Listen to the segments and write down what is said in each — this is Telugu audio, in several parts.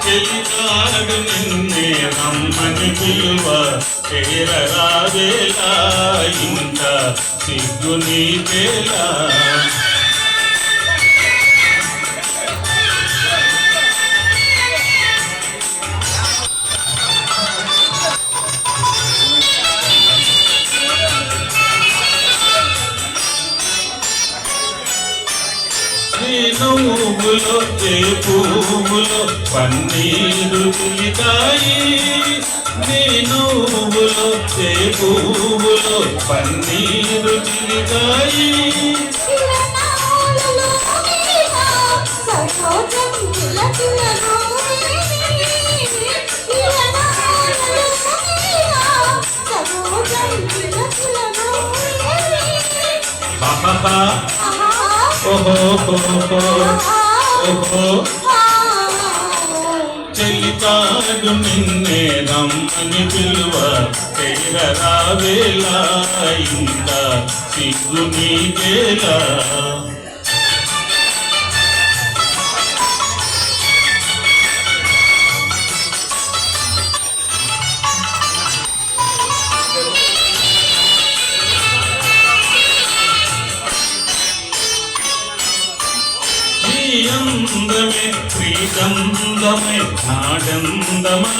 చెలికాడు నిన్నే రమ్మని పిలువ చేరరావేలా ఇంత సిగ్గు నీకేలా నవ్వులో పువ్వులో పన్నీరు చిలికాయి నీ నవ్వులో పువ్వులో పన్నీరు చిలికాయి చెలికాడు నిన్నే రమ్మని పిలువ చేరరావేలా ఇంత సిగ్గు నీకేలా అందమే శ్రీగంధమే నాడందమలరించే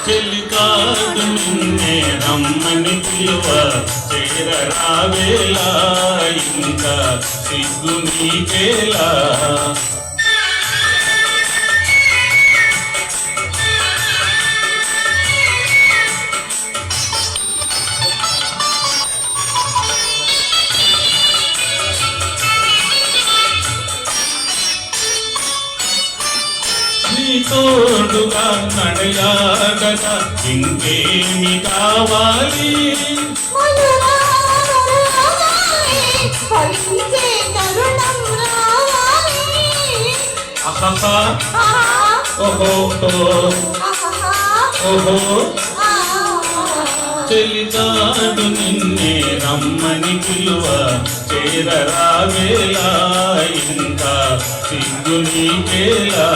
చెలికాడు నిన్నే రమ్మని పిలువ చేరరావేలా ఇంకా సిగ్గు నీకేలా తోడుగా నడయాడగా ఇంకేమి కావాలి చెలికాడు నిన్నే రమ్మని పిలువ చేరరావేలా ఇంకా సిగ్గు నీకేలా